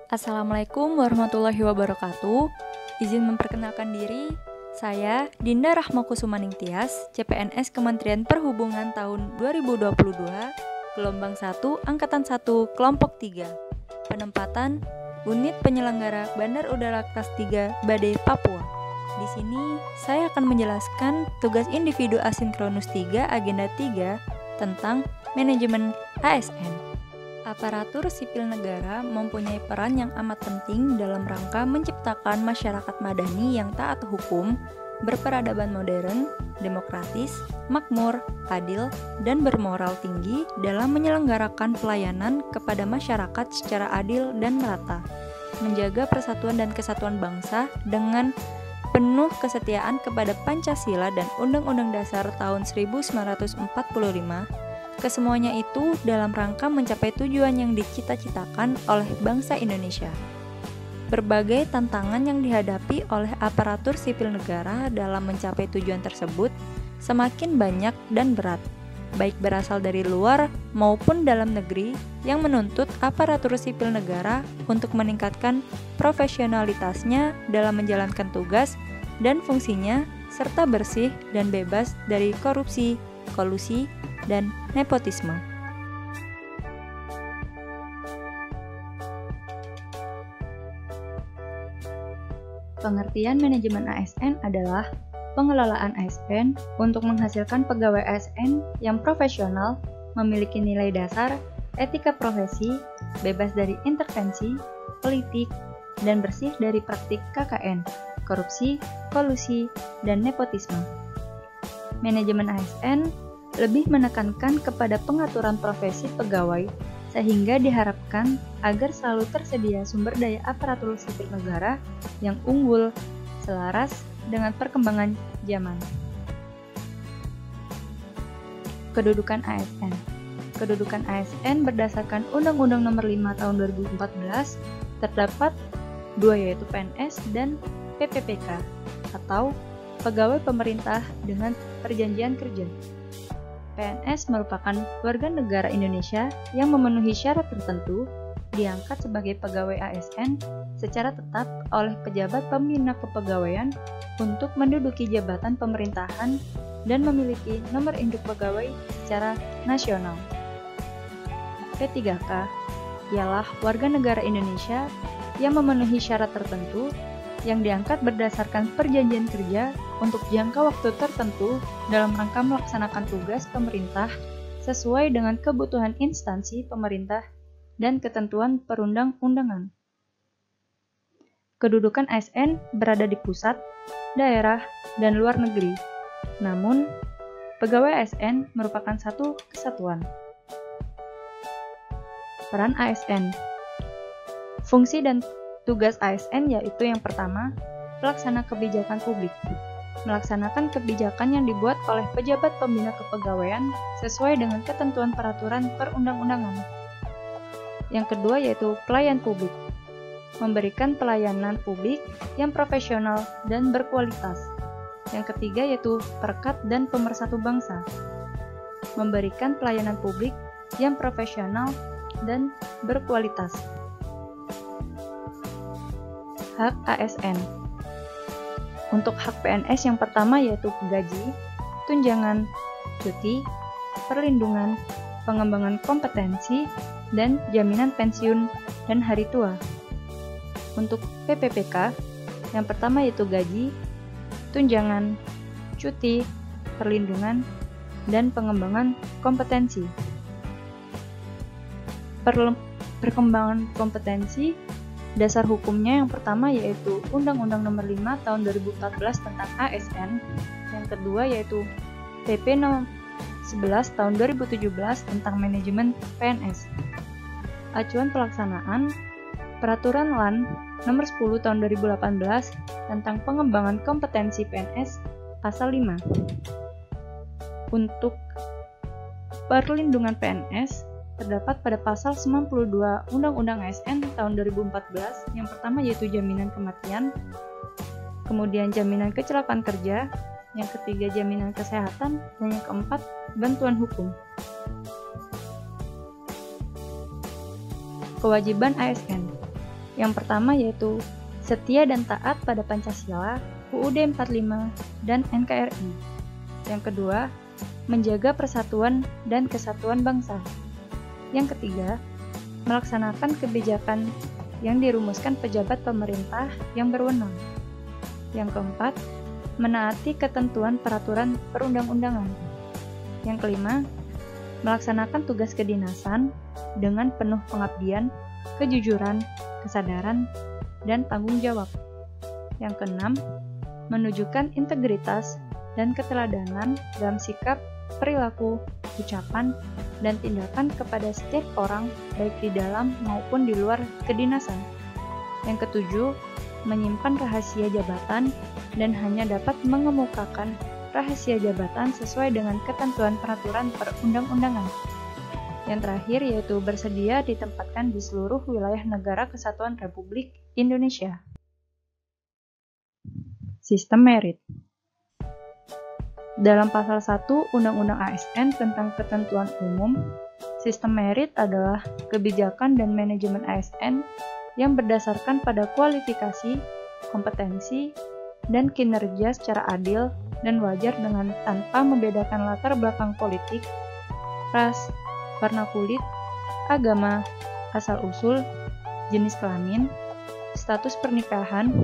Assalamualaikum warahmatullahi wabarakatuh. Izin memperkenalkan diri, saya Dinda Rahmakusumaning Tias, CPNS Kementerian Perhubungan tahun 2022, gelombang 1, angkatan 1, kelompok 3. Penempatan Unit Penyelenggara Bandar Udara Kelas 3, Badai, Papua. Di sini saya akan menjelaskan tugas individu asinkronus 3 agenda 3 tentang manajemen ASN. Aparatur sipil negara mempunyai peran yang amat penting dalam rangka menciptakan masyarakat madani yang taat hukum, berperadaban modern, demokratis, makmur, adil, dan bermoral tinggi dalam menyelenggarakan pelayanan kepada masyarakat secara adil dan merata, menjaga persatuan dan kesatuan bangsa dengan penuh kesetiaan kepada Pancasila dan Undang-Undang Dasar tahun 1945. Kesemuanya itu dalam rangka mencapai tujuan yang dicita-citakan oleh bangsa Indonesia. Berbagai tantangan yang dihadapi oleh aparatur sipil negara dalam mencapai tujuan tersebut semakin banyak dan berat, baik berasal dari luar maupun dalam negeri, yang menuntut aparatur sipil negara untuk meningkatkan profesionalitasnya dalam menjalankan tugas dan fungsinya, serta bersih dan bebas dari korupsi, kolusi, dan nepotisme. Pengertian manajemen ASN adalah pengelolaan ASN untuk menghasilkan pegawai ASN yang profesional, memiliki nilai dasar, etika profesi, bebas dari intervensi, politik, dan bersih dari praktik KKN, korupsi, kolusi, dan nepotisme. Manajemen ASN lebih menekankan kepada pengaturan profesi pegawai sehingga diharapkan agar selalu tersedia sumber daya aparatur sipil negara yang unggul, selaras dengan perkembangan zaman. Kedudukan ASN. Kedudukan ASN berdasarkan Undang-Undang Nomor 5 Tahun 2014 terdapat dua, yaitu PNS dan PPPK atau Pegawai Pemerintah dengan Perjanjian Kerja. PNS merupakan warga negara Indonesia yang memenuhi syarat tertentu, diangkat sebagai pegawai ASN secara tetap oleh pejabat pembina kepegawaian untuk menduduki jabatan pemerintahan dan memiliki nomor induk pegawai secara nasional. P3K ialah warga negara Indonesia yang memenuhi syarat tertentu yang diangkat berdasarkan perjanjian kerja untuk jangka waktu tertentu dalam rangka melaksanakan tugas pemerintah sesuai dengan kebutuhan instansi pemerintah dan ketentuan perundang-undangan. Kedudukan ASN berada di pusat, daerah, dan luar negeri. Namun, pegawai ASN merupakan satu kesatuan. Peran ASN. Fungsi dan tugas ASN yaitu yang pertama, pelaksana kebijakan publik. Melaksanakan kebijakan yang dibuat oleh pejabat pembina kepegawaian sesuai dengan ketentuan peraturan perundang-undangan. Yang kedua yaitu pelayan publik. Memberikan pelayanan publik yang profesional dan berkualitas. Yang ketiga yaitu perekat dan pemersatu bangsa. Memberikan pelayanan publik yang profesional dan berkualitas. Hak ASN. Untuk hak PNS yang pertama yaitu gaji, tunjangan, cuti, perlindungan, pengembangan kompetensi, dan jaminan pensiun dan hari tua. Untuk PPPK, yang pertama yaitu gaji, tunjangan, cuti, perlindungan, dan pengembangan kompetensi. Perkembangan kompetensi, dasar hukumnya yang pertama yaitu Undang-Undang Nomor 5 Tahun 2014 tentang ASN, yang kedua yaitu PP Nomor 11 Tahun 2017 tentang manajemen PNS. Acuan pelaksanaan Peraturan LAN Nomor 10 Tahun 2018 tentang pengembangan kompetensi PNS Pasal 5. Untuk perlindungan PNS terdapat pada pasal 92 Undang-Undang ASN tahun 2014, yang pertama yaitu jaminan kematian, kemudian jaminan kecelakaan kerja, yang ketiga jaminan kesehatan, dan yang keempat bantuan hukum. Kewajiban ASN. Yang pertama yaitu setia dan taat pada Pancasila, UUD 45, dan NKRI. Yang kedua, menjaga persatuan dan kesatuan bangsa. Yang ketiga, melaksanakan kebijakan yang dirumuskan pejabat pemerintah yang berwenang. Yang keempat, menaati ketentuan peraturan perundang-undangan. Yang kelima, melaksanakan tugas kedinasan dengan penuh pengabdian, kejujuran, kesadaran, dan tanggung jawab. Yang keenam, menunjukkan integritas dan keteladanan dalam sikap, perilaku, ucapan, dan tindakan kepada setiap orang baik di dalam maupun di luar kedinasan. Yang ketujuh, menyimpan rahasia jabatan dan hanya dapat mengemukakan rahasia jabatan sesuai dengan ketentuan peraturan perundang-undangan. Yang terakhir yaitu bersedia ditempatkan di seluruh wilayah negara Kesatuan Republik Indonesia. Sistem merit. Dalam pasal 1 Undang-Undang ASN tentang ketentuan umum, sistem merit adalah kebijakan dan manajemen ASN yang berdasarkan pada kualifikasi, kompetensi, dan kinerja secara adil dan wajar dengan tanpa membedakan latar belakang politik, ras, warna kulit, agama, asal-usul, jenis kelamin, status pernikahan,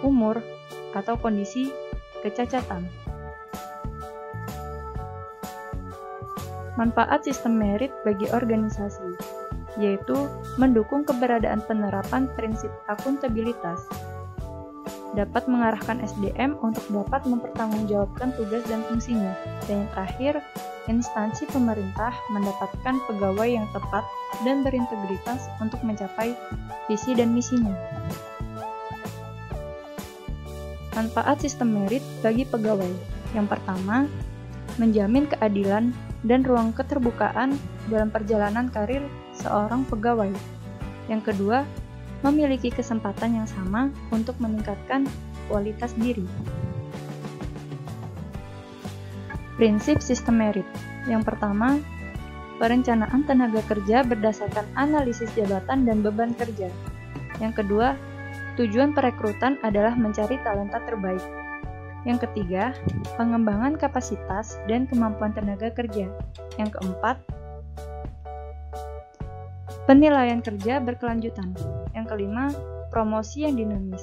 umur, atau kondisi kecacatan. Manfaat sistem merit bagi organisasi, yaitu mendukung keberadaan penerapan prinsip akuntabilitas, dapat mengarahkan SDM untuk dapat mempertanggungjawabkan tugas dan fungsinya, dan yang terakhir, instansi pemerintah mendapatkan pegawai yang tepat dan berintegritas untuk mencapai visi dan misinya. Manfaat sistem merit bagi pegawai. Yang pertama, menjamin keadilan dan ruang keterbukaan dalam perjalanan karir seorang pegawai. Yang kedua, memiliki kesempatan yang sama untuk meningkatkan kualitas diri. Prinsip sistem merit. Yang pertama, perencanaan tenaga kerja berdasarkan analisis jabatan dan beban kerja. Yang kedua, tujuan perekrutan adalah mencari talenta terbaik. Yang ketiga, pengembangan kapasitas dan kemampuan tenaga kerja. Yang keempat, penilaian kerja berkelanjutan. Yang kelima, promosi yang dinamis.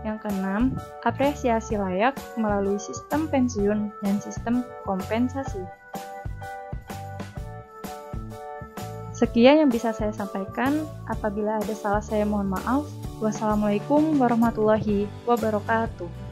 Yang keenam, apresiasi layak melalui sistem pensiun dan sistem kompensasi. Sekian yang bisa saya sampaikan. Apabila ada salah saya mohon maaf. Wassalamualaikum warahmatullahi wabarakatuh.